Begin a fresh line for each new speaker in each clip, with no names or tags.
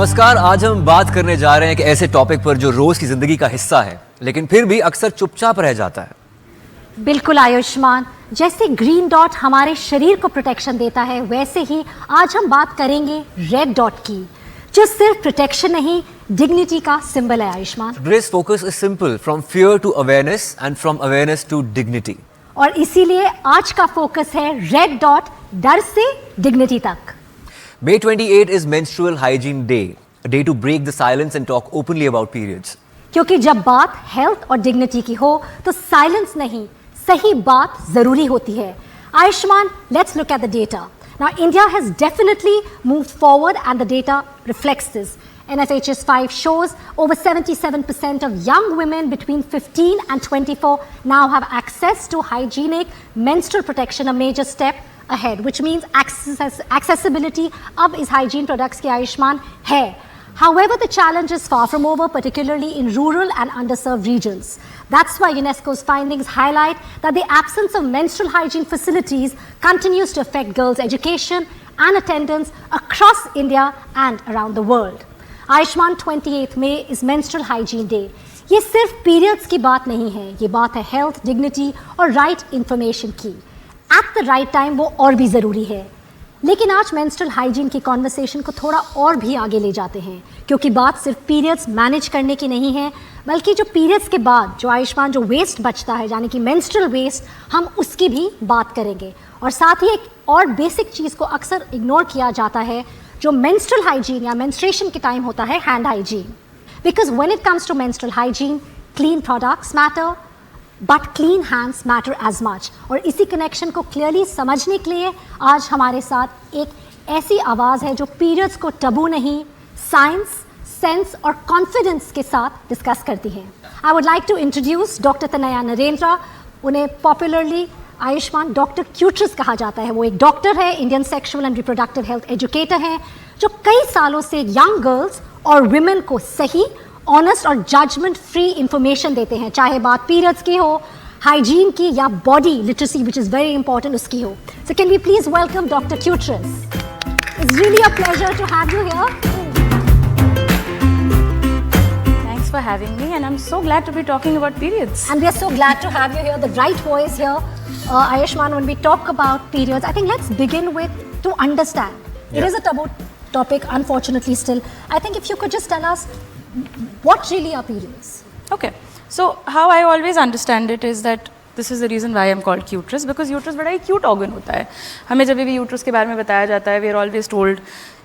नमस्कार। आज हम बात करने जा रहे हैं एक ऐसे टॉपिक पर जो रोज की जिंदगी का हिस्सा है लेकिन फिर भी अक्सर चुपचाप रह जाता है।
बिल्कुल आयुष्मान, जैसे ग्रीन डॉट हमारे शरीर को प्रोटेक्शन देता है वैसे ही आज हम बात करेंगे रेड डॉट की, जो सिर्फ प्रोटेक्शन नहीं डिग्निटी का सिंबल है। Ayushman,
Today's focus is simple, from fear to awareness and from awareness to dignity.
और इसीलिए आज का फोकस है रेड डॉट, डर से डिग्निटी तक।
May 28 is Menstrual Hygiene Day, a day to break the silence and talk openly about periods.
क्योंकि जब बात हेल्थ और डिग्निटी की हो तो साइलेंस नहीं, सही बात जरूरी होती है। Ayushman, let's look at the data. Now, India has definitely moved forward and the data reflects this. NFHS 5 shows over 77% of young women between 15 and 24 now have access to hygienic menstrual protection, a major step ahead, which means accessibility अब इस hygiene products की आयुष्मान है। However, the challenge is far from over, particularly in rural and underserved regions. That's why UNESCO's findings highlight that the absence of menstrual hygiene facilities continues to affect girls' education and attendance across India and around the world. Ayushman, 28th May is Menstrual Hygiene Day. ये सिर्फ periods की बात नहीं है, ये बात है health, dignity और right information की। At the right time वो और भी ज़रूरी है। लेकिन आज मेंस्ट्रुअल हाइजीन की कॉन्वर्सेशन को थोड़ा और भी आगे ले जाते हैं, क्योंकि बात सिर्फ पीरियड्स मैनेज करने की नहीं है, बल्कि जो पीरियड्स के बाद जो आयुष्मान जो वेस्ट बचता है, यानी कि मेंस्ट्रुअल वेस्ट, हम उसकी भी बात करेंगे। और साथ ही एक और बेसिक चीज़ को अक्सर इग्नोर किया जाता है, जो मेंस्ट्रुअल हाइजीन या मेंस्ट्रुएशन के टाइम होता है, hand hygiene. Because when it comes to menstrual hygiene, clean products matter but clean hands matter as much. और इसी कनेक्शन को क्लियरली समझने के लिए आज हमारे साथ एक ऐसी आवाज़ है जो पीरियड्स को टबू नहीं, साइंस, सेंस और कॉन्फिडेंस के साथ डिस्कस करती है। I would like to introduce doctor Tanaya Narendra. उन्हें पॉपुलरली आयुष्मान डॉक्टर क्यूट्रस कहा जाता है। वो एक डॉक्टर है, Indian sexual and reproductive health educator हैं, जो कई सालों से यंग गर्ल्स और विमेन को सही, ऑनेस्ट और जजमेंट फ्री इंफॉर्मेशन देते हैं, चाहे बात पीरियड्स की हो, हाइजीन की या body literacy which is very important उसकी हो। So can we please welcome doctor Cuterus. It's really a pleasure to have you here.
Thanks for having me, and I'm so glad to be talking about periods.
And we are so glad to have you here, the right voice here. Ayushman, when we talk about periods, I think let's begin with to understand. It
Yeah.
is a taboo topic, unfortunately still. I think if you could just tell us what really are periods?
Okay, so how I always understand it is that this is the reason why I'm called uterus, because uterus बड़ा ही cute organ होता है। हमें जब भी uterus के बारे में बताया जाता है, we are always told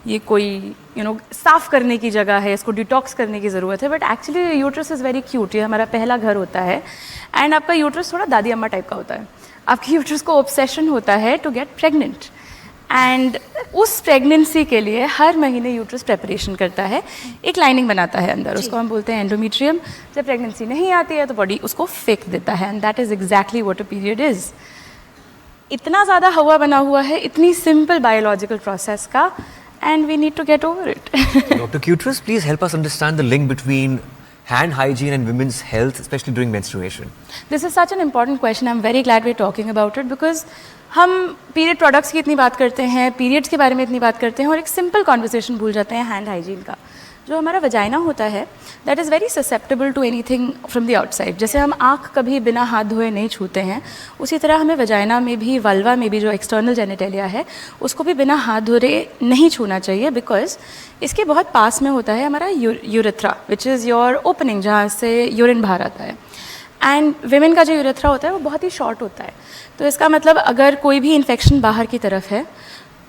ये कोई साफ़ करने की जगह है, इसको डिटॉक्स करने की ज़रूरत है, but actually uterus is very cute. ये हमारा पहला घर होता है एंड आपका यूट्रस थोड़ा दादी अम्मा टाइप का होता है। आपके यूट्रस को ऑब्सेशन होता है टू गेट प्रेग्नेंट, एंड उस प्रेगनेंसी के लिए हर महीने यूट्रस प्रेपरेशन करता है, एक लाइनिंग बनाता है अंदर, उसको हम बोलते हैं एंडोमेट्रियम। जब प्रेगनेंसी नहीं आती है तो बॉडी उसको फेंक देता है, and that is exactly what a period is. इतना ज़्यादा हवा बना हुआ है इतनी सिंपल बायोलॉजिकल प्रोसेस का, and we need to get over it.
Dr. Cutrus, please help us understand the link between hand hygiene and women's health, especially during menstruation.
This is such an important question. I'm very glad we're talking about it because हम period products की इतनी बात करते हैं, periods के बारे में इतनी बात करते हैं और एक सिंपल कॉन्वर्सेशन भूल जाते हैं हैंड हाइजीन का। जो हमारा वजाइना होता है that is very susceptible to anything from the outside. जैसे हम आँख कभी बिना हाथ धोए नहीं छूते हैं, उसी तरह हमें वजाइना में भी, वल्वा में भी, जो एक्सटर्नल जेनिटेलिया है उसको भी बिना हाथ धोए नहीं छूना चाहिए, बिकॉज इसके बहुत पास में होता है हमारा urethra, which is your opening, जहाँ से यूरिन बाहर आता है। एंड विमेन का जो यूरेथ्रा होता है वो बहुत ही शॉर्ट होता है, तो इसका मतलब अगर कोई भी इन्फेक्शन बाहर की तरफ है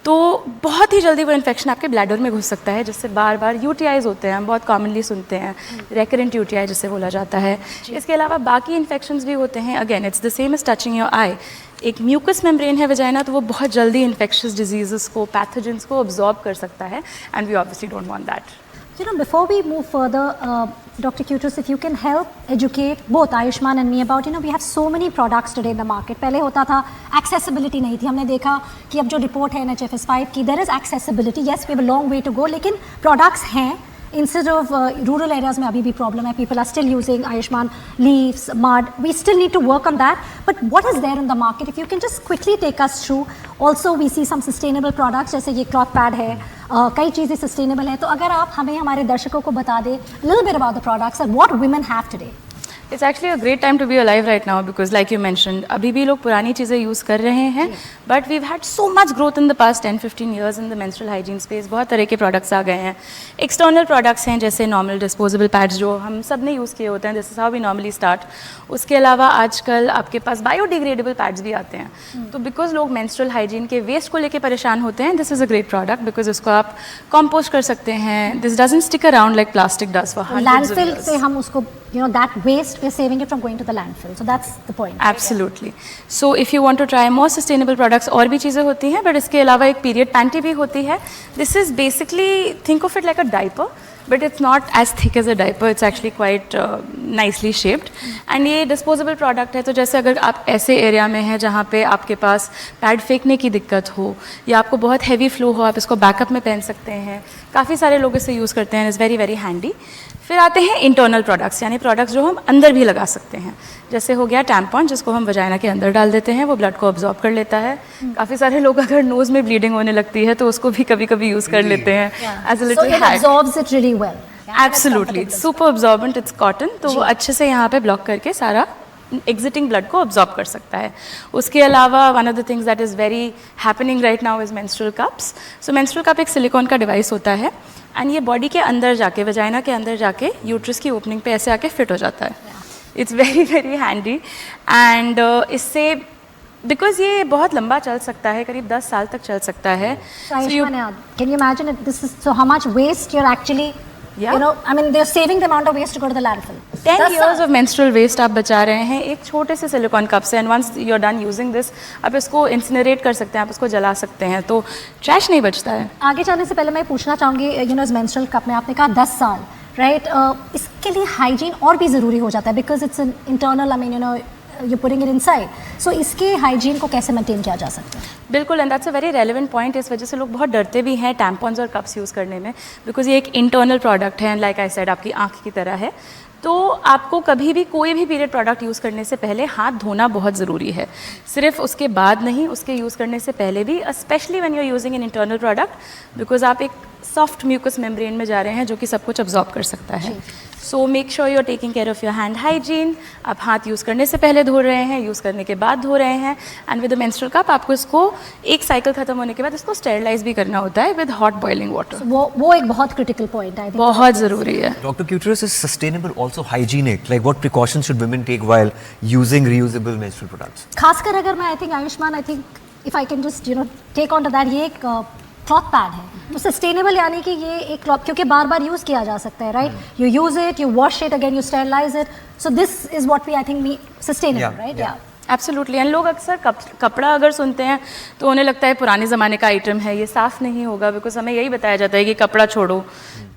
तो बहुत ही जल्दी वो इन्फेक्शन आपके ब्लैडर में घुस सकता है, जिससे बार बार यूटीआईज होते हैं, हम बहुत कॉमनली सुनते हैं, रेकरेंट यूटीआई जिसे बोला जाता है। इसके अलावा बाकी इन्फेक्शंस भी होते हैं। Again it's the same as touching your eye. एक म्यूकस मेम्ब्रेन है वजाइना, तो वो बहुत जल्दी इन्फेक्शियस डिजीज़ को, पैथोजेंस को अब्जॉर्ब कर सकता है, and we obviously don't want that.
Before we move further, Dr. Cutrus, if you can help educate both Ayushman and me about, we have so many products today in the market. पहले होता था accessibility नहीं थी, हमने देखा कि अब जो रिपोर्ट है NHFS 5 की, there is accessibility, yes we have a long way to go, लेकिन products हैं, इंस्टेड ऑफ रूरल एरियाज में अभी भी प्रॉब्लम है, people are still using Ayushman leaves, mud, we still need to work on that, but what is there in the market, if you can just quickly take us through. Also we see some sustainable products, जैसे ये cloth pad है, कई चीज़ें sustainable है. तो अगर आप हमें हमारे दर्शकों को बता दें little bit about the products and what women have today.
It's actually a great time to be alive right now because like you mentioned अभी भी लोग पुरानी चीज़ें यूज़ कर रहे हैं, but we've had so much growth in the past 10-15 years in the menstrual hygiene space. बहुत तरह के प्रोडक्ट्स आ गए हैं. एक्सटर्नल प्रोडक्ट्स हैं जैसे नॉर्मल डिस्पोजेबल पैड्स जो हम सब ने यूज़ किए होते हैं, this is how we normally start. उसके अलावा आजकल आपके पास बायोडिग्रेडेबल पैड्स भी आते हैं. तो बिकॉज लोग मेंस्ट्रुअल हाइजीन के वेस्ट को लेकर परेशान होते हैं, this is a great product because इसको आप कंपोस्ट कर सकते हैं. This doesn't stick around like plastic does for hundreds of
landfill
years.
से हम उसको, you know, that waste we're saving it from going to the landfill, so that's the point.
Absolutely. So if you want to try more sustainable products, और भी चीज़ें होती हैं, but इसके अलावा एक पीरियड पैंटी भी होती है. This is basically, think of it like a diaper, but it's not as thick as a diaper. It's actually quite nicely shaped. And ये disposable product है, तो जैसे अगर आप ऐसे एरिया में हैं जहाँ पे आपके पास पैड फेंकने की दिक्कत हो या आपको बहुत हैवी फ्लो हो, आप इसको बैकअप में पहन सकते हैं. काफ़ी सारे लोग इसे यूज़ करते हैं. Is very very handy. फिर आते हैं इंटरनल प्रोडक्ट्स, यानी प्रोडक्ट्स जो हम अंदर भी लगा सकते हैं. जैसे हो गया टैम्पॉन, जिसको हम वजाइना के अंदर डाल देते हैं, वो ब्लड को अब्जॉर्ब कर लेता है. काफ़ी सारे लोग अगर नोज़ में ब्लीडिंग होने लगती है तो उसको भी कभी कभी यूज़ कर लेते हैं as a
So
little
it
hack.
absorbs it really well.
Absolutely, it's super absorbent, it's cotton, तो वो अच्छे से यहाँ पे ब्लॉक करके सारा एग्जिटिंग ब्लड को अब्जॉर्ब कर सकता है. उसके अलावा one of the things that is very happening right now is menstrual cups. So menstrual cup एक सिलिकॉन का डिवाइस होता है एंड ये बॉडी के अंदर जाके, वजाइना के अंदर जाके यूट्रस की ओपनिंग पे ऐसे आके फिट हो जाता है. It's very very handy and इससे बिकॉज ये बहुत लंबा चल सकता है, करीब 10 साल तक चल सकता है.
So Ayushman, can you imagine it? This is so how much waste you're actually,
Yeah.
you know, I mean, they're saving the amount of waste to go to the landfill.
10 years of menstrual waste आप बचा रहे हैं एक छोटे से silicone cup से. And once you are done using this, आप इसको इंसिनरेट कर सकते हैं, आप इसको जला सकते हैं, तो ट्रैश नहीं बचता है.
आगे जाने से पहले मैं पूछना चाहूँगी, यू नो, इस मेंस्ट्रुअल कप में आपने कहा 10 साल, राइट? इसके लिए हाइजीन और भी ज़रूरी हो जाता है because it's an internal, I mean, you know, you putting it inside. So इसके हाइजीन को कैसे मेंटेन किया जा सकता है?
बिल्कुल, and that's a very relevant point. इस वजह से लोग बहुत डरते भी हैं टैम्पॉन्स और कप्स यूज़ करने में, बिकॉज ये एक इंटरनल प्रोडक्ट है एंड लाइक आई सेड आपकी आँख की तरह है. तो आपको कभी भी कोई भी पीरियड प्रोडक्ट यूज़ करने से पहले हाथ धोना बहुत ज़रूरी है. सिर्फ उसके बाद नहीं, उसके यूज़ करने से पहले भी, specially when you are using an internal product, because आप एक सॉफ्ट म्यूकस मेम्ब्रेन में जा रहे हैं जो कि सब कुछ अब्जॉर्ब कर सकता है. So make sure you are taking care of your hand hygiene. आप हाथ यूज़ करने से पहले धो रहे हैं, यूज़ करने के बाद धो रहे हैं. And with the menstrual cup आपको इसको एक साइकिल खत्म होने के बाद इसको स्टेरिलाइज भी करना होता है विद हॉट बॉइलिंग वाटर.
वो एक बहुत क्रिटिकल पॉइंट है,
बहुत ज़रूरी है.
Dr. Kuteris, is sustainable also hygienic? Like what precautions should women take while using reusable menstrual products?
खासकर अगर मैं, I think Ayushman, I think if I can just, you know, take on to that, ये एक cloth pad है, तो sustainable यानी कि ये एक क्लॉथ, क्योंकि बार बार यूज़ किया जा सकता है, right? You use it, you wash it again, you sterilise it, so this is what we, I think, we sustainable, right? या
एब्सोल्युटली. एंड लोग अक्सर कपड़ा अगर सुनते हैं तो उन्हें लगता है पुराने ज़माने का आइटम है, ये साफ़ नहीं होगा, बिकॉज हमें यही बताया जाता है कि कपड़ा छोड़ो,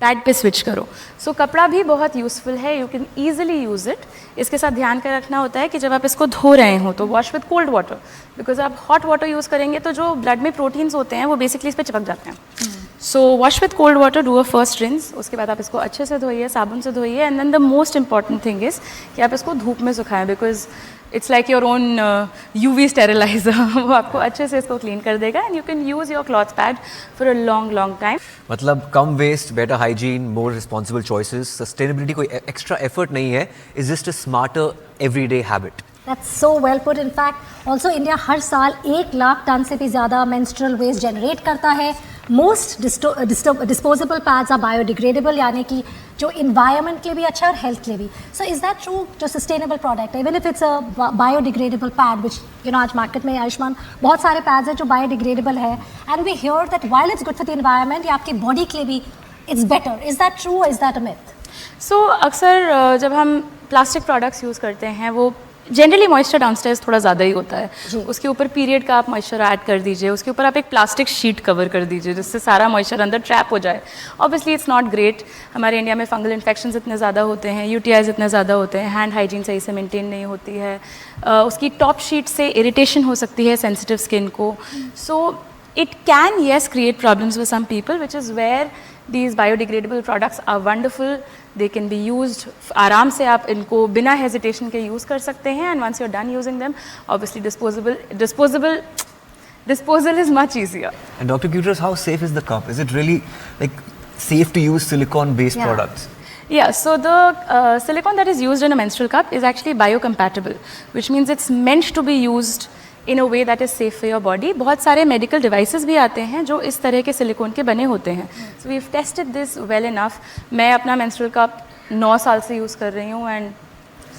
पैड पे स्विच करो. सो कपड़ा भी बहुत यूज़फुल है, you can easily use it. इसके साथ ध्यान कर रखना होता है कि जब आप इसको धो रहे हो तो wash with cold water, because आप हॉट वाटर यूज़ करेंगे तो जो ब्लड में प्रोटीन्स होते हैं वो बेसिकली इस पर चिपक जाते हैं. So wash with cold water, do a first rinse. उसके बाद आप इसको अच्छे से धोइए, साबुन से धोइए. And then the most important thing is कि आप इसको धूप में सुखाएं, because it's like your own UV steriliser. वो आपको अच्छे से इसको क्लीन कर देगा and you can use your cloth pad for a long long time.
मतलब कम waste, better hygiene, more responsible choices. Sustainability कोई एक्स्ट्रा एफर्ट नहीं है, is just a smarter everyday habit.
That's so well put. In fact, also India हर साल 1 lakh ton से भी ज़्यादा menstrual waste generate करता है. Most disposable pads are biodegradable, यानी कि जो environment के लिए भी अच्छा है और health के लिए भी. So is that true? जो sustainable product है, even if it's a biodegradable pad, which you know आज market में आयुष्मान बहुत सारे pads हैं जो biodegradable है, and we hear that while it's good for the environment, ये आपकी body के लिए भी it's better. Is that true or is that a myth?
सो अक्सर जब हम प्लास्टिक प्रोडक्ट्स यूज़ करते हैं वो जनरली मॉइस्चर डाउनस्टेयर्स थोड़ा ज़्यादा ही होता है. उसके ऊपर पीरियड का आप मॉइस्चर ऐड कर दीजिए, उसके ऊपर आप एक प्लास्टिक शीट कवर कर दीजिए जिससे सारा मॉइस्चर अंदर ट्रैप हो जाए. Obviously it's not great. हमारे इंडिया में फंगल इन्फेक्शंस इतने ज़्यादा होते हैं, UTIs इतने ज़्यादा होते हैं, हैंड हाइजीन सही से मेंटेन नहीं होती है, उसकी टॉप शीट से इरिटेशन हो सकती है सेंसिटिव स्किन को. सो it can, yes, create problems with some people, which is where these biodegradable products are wonderful. They can be used, आराम से आप इनको बिना hesitation के use कर सकते हैं, and once you're done using them, obviously disposal is much easier.
And Dr. Cutress, how safe is the cup? Is it really like safe to use silicone-based
Yeah.
products?
Yeah, so the silicone that is used in a menstrual cup is actually biocompatible, which means it's meant to be used in a way that is safe for your body. बहुत सारे medical devices भी आते हैं जो इस तरह के silicone के बने होते हैं. So we've tested this well enough. मैं अपना menstrual cup 9 साल से use कर रही हूँ and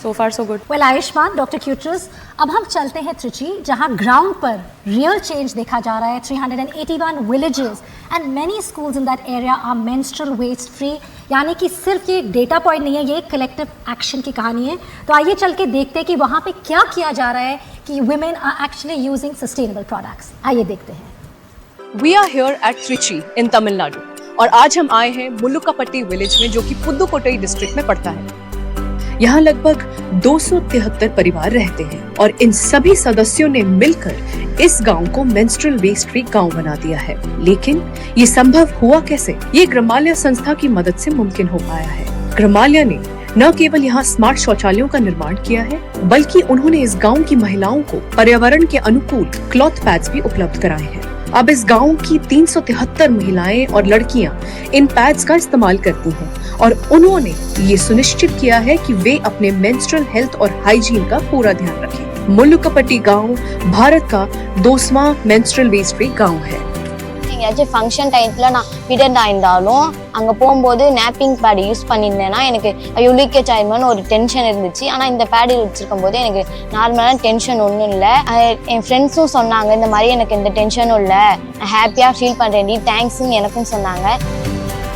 so far so good.
Well, Ayushman, Dr. Cutress, अब हम चलते हैं त्रिची, जहां ग्राउंड पर रियल चेंज देखा जा रहा है. 381 villages and many schools in that area are menstrual waste free. यानी कि सिर्फ ये डेटा पॉइंट नहीं है, ये एक कलेक्टिव एक्शन की कहानी है. तो आइए चल के देखते हैं कि वहाँ पे क्या किया जा रहा है कि women are actually using sustainable products. आइए देखते हैं.
We are here at Trichy in Tamil Nadu और आज हम आए हैं मुल्लुकापट्टी विलेज में, जो कि पुदुकोट्टई डिस्ट्रिक्ट में पड़ता है. यहाँ लगभग 273 परिवार रहते हैं और इन सभी सदस्यों ने मिलकर इस गांव को मेंस्ट्रुअल वेस्ट फ्री गांव बना दिया है. लेकिन ये संभव हुआ कैसे? ये ग्रामाल्या संस्था की मदद से मुमकिन हो पाया है. ग्रामाल्या ने न केवल यहाँ स्मार्ट शौचालयों का निर्माण किया है, बल्कि उन्होंने इस गांव की महिलाओं को पर्यावरण के अनुकूल क्लॉथ पैड्स भी उपलब्ध कराए हैं. अब इस गांव की 373 महिलाएं और लड़कियां इन पैड्स का इस्तेमाल करती हैं और उन्होंने ये सुनिश्चित किया है कि वे अपने मेंस्ट्रुअल हेल्थ और हाइजीन का पूरा ध्यान रखें. मुल्लुकापट्टी गांव भारत का 2वां मेंस्ट्रुअल वेस्ट फ्री गांव है.
எங்கேயாச்சும் ஃபங்க்ஷன் டைத்தில் நான் பீரியட் ஆயிருந்தாலும் அங்கே போகும்போது நேப்பிங் பேட் யூஸ் பண்ணியிருந்தேன்னா எனக்கு ஐயோ லீக்கேஜ் ஆயிருமோன்னு ஒரு டென்ஷன் இருந்துச்சு. ஆனால் இந்த பேடு வச்சுருக்கும் போது எனக்கு நார்மலான டென்ஷன் ஒன்றும் இல்லை. என் ஃப்ரெண்ட்ஸும் சொன்னாங்க இந்த மாதிரி எனக்கு எந்த டென்ஷனும் இல்லை, நான் ஹாப்பியாக ஃபீல் பண்ணுறேன், தேங்க்ஸ்ன்னு எனக்கும் சொன்னாங்க.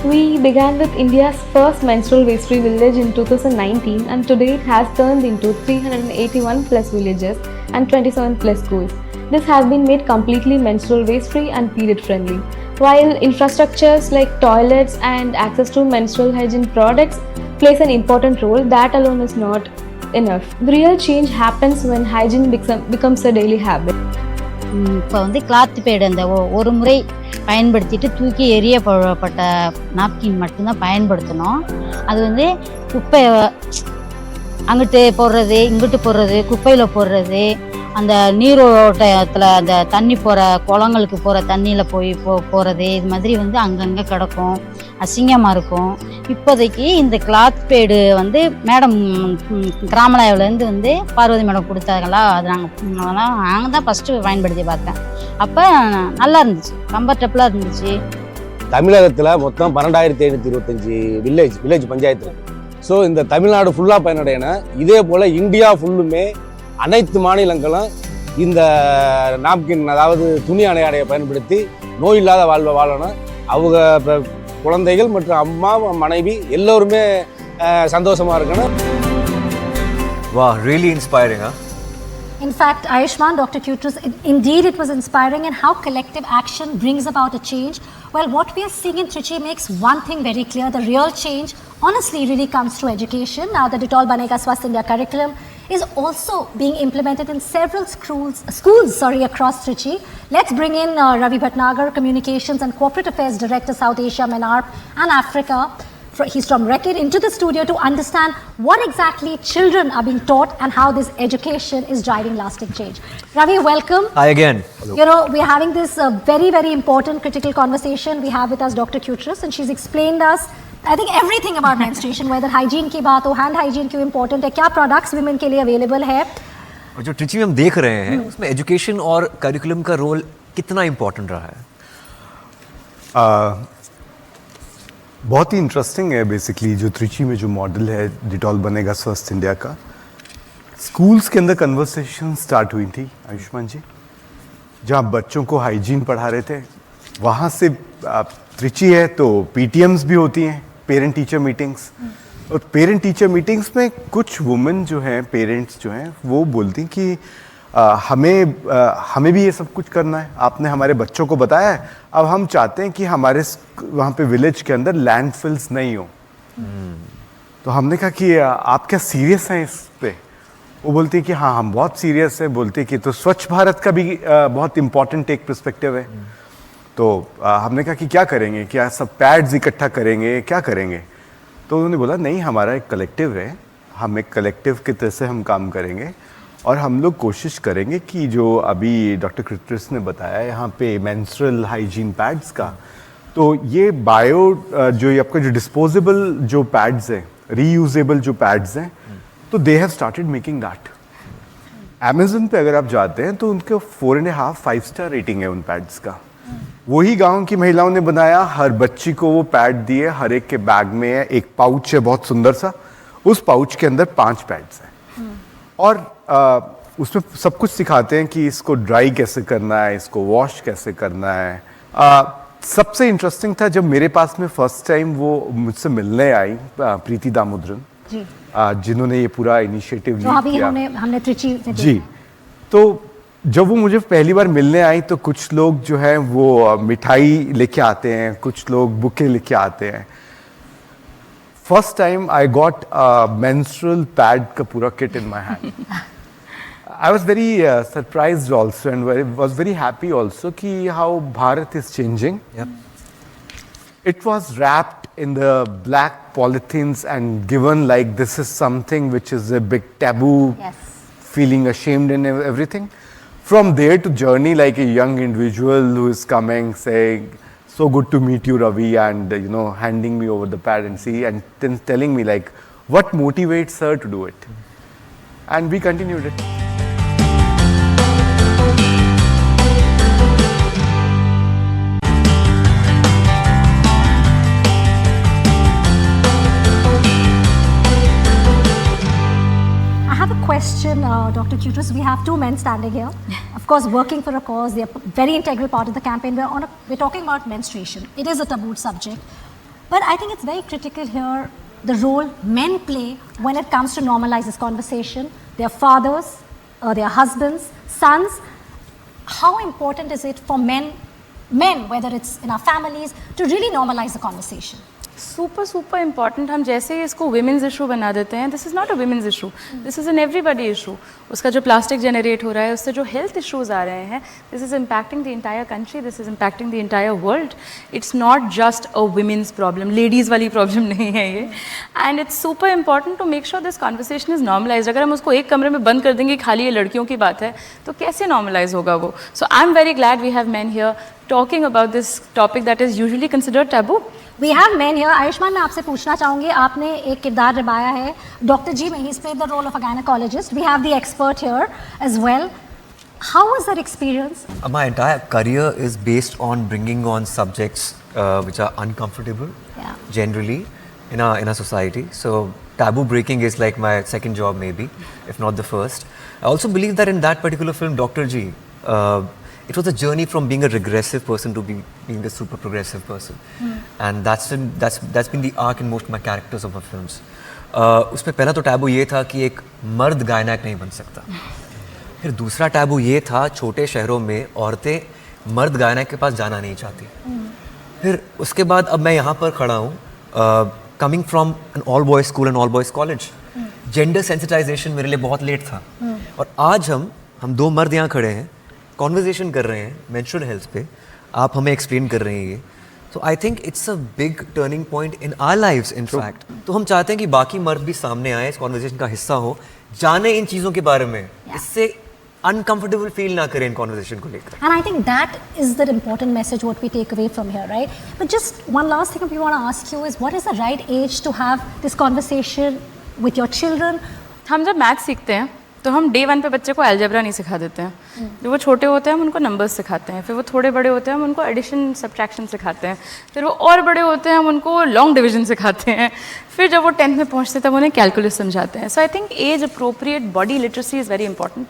We began with India's first menstrual waste-free village in 2019, and today it has turned into 381 plus villages and 27 plus schools. This has been made completely menstrual waste-free and period-friendly. While infrastructures like toilets and access to menstrual hygiene products plays an important role, that alone is not enough. The real change happens when hygiene becomes a daily habit.
இப்போ வந்து cloth pad அந்த ஒரு முறை பயன்படுத்திட்டு தூக்கி எரியப்பட்ட napkin மட்டும்தான் பயன்படுத்தணும். அது வந்து குப்பை அங்கிட்டு போடுறது இங்கிட்டு போடுறது, குப்பையில் போடுறது, அந்த நீரோட்டத்தில் அந்த தண்ணி போகிற குளங்களுக்கு போகிற தண்ணியில் போகிறது, இது மாதிரி வந்து அங்கங்கே கிடக்கும், அசிங்கமாக இருக்கும். இப்போதைக்கு இந்த கிளாத் பேடு வந்து மேடம் கிராமலாயிலேருந்து வந்து பார்வதி மேடம் கொடுத்தாங்களா, அது நாங்கள் தான் ஃபஸ்ட்டு பயன்படுத்தி பார்த்தேன். அப்போ நல்லா இருந்துச்சு, கம்ஃபர்டபுளாக இருந்துச்சு.
தமிழகத்தில் மொத்தம் 12,525 வில்லேஜ் பஞ்சாயத்து இருக்குது. ஸோ இந்த தமிழ்நாடு ஃபுல்லாக பயனடையணும். இதே போல் இந்தியா ஃபுல்லுமே அனைத்து மாநிலங்களும் இந்த நாப்கின், அதாவது துணி அணையாடையை பயன்படுத்தி நோய் இல்லாத வாழ்வை வாழணும். அவங்க குழந்தைகள் மற்றும் அம்மா மனைவி எல்லோருமே சந்தோஷமாக இருக்கணும்.
Wow, really inspiring, huh?
In fact, Ayushman, Dr. Cutress, indeed it was inspiring, and how collective action brings about a change. Well, what we are seeing in Trichy makes one thing very clear: the real change, honestly, really comes through education. Now, the Detol Banega Swasth India curriculum is also being implemented in several schools across Trichy. Let's bring in Ravi Bhatnagar, Communications and Corporate Affairs Director, South Asia, MENARP and Africa. He's from Reckitt, into the studio to understand what exactly children are being taught and how this education is driving lasting change. Ravi, welcome.
Hi again.
Hello.
You know, we're having this very, very important critical conversation. We have with us Dr. Cutress, and she's explained us, I think, everything about menstruation, whether hygiene की बात हो, hand hygiene क्यों important है, क्या products women के लिए available है.
और जो ट्रिची में हम देख रहे हैं उसमें एजुकेशन और करिकुलम का रोल कितना इम्पोर्टेंट रहा है?
बहुत ही इंटरेस्टिंग है. बेसिकली जो त्रिची में जो मॉडल है डिटॉल बनेगा स्वस्थ इंडिया का, स्कूल्स के अंदर कन्वर्सेशन स्टार्ट हुई थी आयुष्मान जी, जहाँ बच्चों को हाइजीन पढ़ा रहे थे. वहाँ से त्रिची है तो पीटीएम्स भी होती हैं, पेरेंट टीचर मीटिंग्स. और पेरेंट टीचर मीटिंग्स में कुछ वुमेन जो हैं, पेरेंट्स जो हैं, वो बोलती कि हमें भी ये सब कुछ करना है. आपने हमारे बच्चों को बताया है, अब हम चाहते हैं कि हमारे वहाँ पे विलेज के अंदर लैंडफिल्स नहीं हो. तो हमने कहा कि आप क्या सीरियस हैं इस पे? वो बोलती है कि हाँ हम बहुत सीरियस है. बोलती है कि तो स्वच्छ भारत का भी बहुत इम्पोर्टेंट एक पर्सपेक्टिव है. तो हमने कहा कि क्या करेंगे, क्या सब पैड्स इकट्ठा करेंगे, क्या करेंगे? तो उन्होंने बोला नहीं, हमारा एक कलेक्टिव है, हम एक कलेक्टिव की तरह से हम काम करेंगे और हम लोग कोशिश करेंगे कि जो अभी डॉक्टर क्रिटिस ने बताया यहाँ पे मेंस्ट्रुअल हाइजीन पैड्स का, तो ये जो आपका जो डिस्पोजेबल जो पैड्स हैं, रीयूजेबल जो पैड्स हैं, तो they have started making that. Amazon पे अगर आप जाते हैं तो उनके 4.5-5 स्टार रेटिंग है उन पैड्स का। वही गांव की महिलाओं ने बनाया, हर बच्ची को वो पैड दिए, हर एक के बैग में है, एक पाउच है बहुत सुंदर सा, उस पाउच के अंदर 5 पैड्स हैं और उसमें सब कुछ सिखाते हैं कि इसको ड्राई कैसे करना है, इसको वॉश कैसे करना है। सबसे इंटरेस्टिंग था जब मेरे पास में फर्स्ट टाइम वो मुझसे मिलने आई प्रीति दामोदरन, जिन्होंने ये पूरा इनिशिएटिव लीड किया।
हमने त्रिची से
जी, तो जब वो मुझे पहली बार मिलने आई तो कुछ लोग जो है वो मिठाई लेके आते हैं, कुछ लोग बुके लेके आते हैं। First time I got menstrual pad का पूरा kit in my hand. I was very surprised also and was very happy also ki how Bharat is changing.
Yep.
It was wrapped in the black polythenes and given like this is something which is a big taboo,
Yes.
feeling ashamed and everything. From there to journey like a young individual who is coming saying, so good to meet you Ravi, and you know, handing me over the pad and and then telling me like what motivates her to do it. And we continued it.
Question, Dr. Cutis, we have two men standing here, of course working for a cause. They are very integral part of the campaign. We're talking about menstruation. It is a taboo subject, but I think it's very critical here the role men play when it comes to normalize this conversation. Their fathers, their husbands, sons. How important is it for men, whether it's in our families, to really normalize the conversation?
Super important. हम जैसे ही इसको women's issue बना देते हैं, this is not a women's issue, this is an everybody issue. उसका जो plastic generate हो रहा है, उससे जो हेल्थ इश्यूज आ रहे हैं, this is impacting the entire country, this is impacting the entire world. It's not just a women's problem, ladies वाली प्रॉब्लम नहीं है ये। And it's super important to make sure this conversation is normalise. अगर हम उसको एक कमरे में बंद कर देंगे, खाली ये लड़कियों की बात है, तो कैसे नॉर्मलाइज होगा वो? So I am very glad we have man here talking about this topic that is usually considered taboo.
We have men here. Ayushmann, मैं आपसे पूछना चाहूँगी, आपने एक किरदार निभाया है डॉक्टर जी में, he's played the role of a gynecologist. We have the expert here as well. How was that experience?
My entire career is based on bringing on subjects which are uncomfortable, generally in our society. So taboo breaking is like my second job, maybe, if not the first. I also believe that in that particular film, Dr. G, it was a journey from being a regressive person to being a super progressive person, and that's been the arc in most of my characters of my films. उसमें पहला तो taboo ये था कि एक मर्द गायनक नहीं बन सकता। फिर दूसरा टैबू ये था, छोटे शहरों में औरतें मर्द गायनक के पास जाना नहीं चाहती। फिर उसके बाद अब मैं यहाँ पर खड़ा हूँ, coming from an all boys school and all boys college. Gender sensitisation मेरे लिए बहुत लेट था, और आज हम दो मर्द यहाँ खड़े हैं, कॉन्वर्जेशन कर रहे हैं मेंस्ट्रुअल हेल्थ पे, आप हमें एक्सप्लेन कर रहे हैं ये। तो I think it's a big turning point in our lives in fact. तो हम चाहते हैं कि बाकी मर्द भी सामने आए, इस कॉन्वर्जेशन का हिस्सा हो, जाने इन चीज़ों के बारे में, इससे अनकंफर्टेबल फील ना करें इन कॉन्वर्जेशन को लेकर।
And I think that is the important message what we take away from here, right? But just one last thing we want to ask you is, what is the right age to have this conversation with your children?
हम जब math सीखते हैं तो हम day 1 पे बच्चे को algebra नहीं सिखा देते हैं। जो वो छोटे होते हैं हम उनको नंबर्स सिखाते हैं, फिर वो थोड़े बड़े होते हैं हम उनको एडिशन सब्ट्रैक्शन सिखाते हैं, फिर वो और बड़े होते हैं हम उनको लॉन्ग डिवीजन सिखाते हैं, फिर जब वो 10th में पहुँचते हैं तब उन्हें कैलकुलस समझाते हैं। So I think as appropriate body literacy is very important.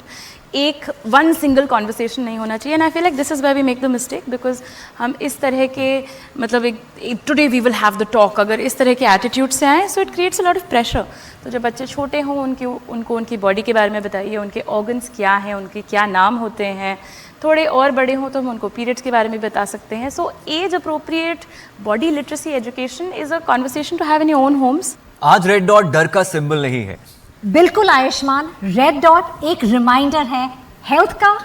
एक वन सिंगल कॉन्वर्सेशन नहीं होना चाहिए, and I feel like this is where we make the mistake, because हम इस तरह के मतलब एक today we will have the talk, अगर इस तरह के एटीट्यूड से आए, so it creates a lot of pressure. तो जब बच्चे छोटे हों उनको उनकी बॉडी के बारे में बताइए, उनके ऑर्गन्स क्या हैं, उनके क्या नाम होते हैं। थोड़े और बड़े हों तो हम उनको पीरियड्स के बारे में बता सकते हैं। So as appropriate body literacy education is a conversation to have in your own homes.
आज रेड डॉट डर का सिंबल नहीं है।
बिल्कुल आयुष्मान, रेड डॉट एक रिमाइंडर है हेल्थ का,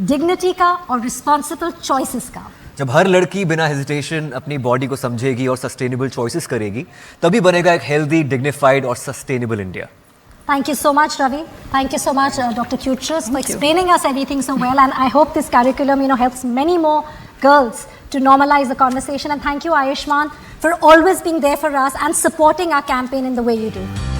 डिग्निटी का और रिस्पॉन्सिबल चॉइसेस का।
जब हर लड़की बिना हेजिटेशन अपनी बॉडी को समझेगी और सस्टेनेबल चॉइसेस करेगी, तभी बनेगा एक हेल्दी, डिग्निफाइड और sustainable India.
Thank you so much, Ravi. Thank you so much, Dr. Kutrus, for explaining us everything so well. And I hope this curriculum, helps many more girls to normalize the conversation. And thank you, Ayushman, for always being there for us and supporting our campaign in the way you do.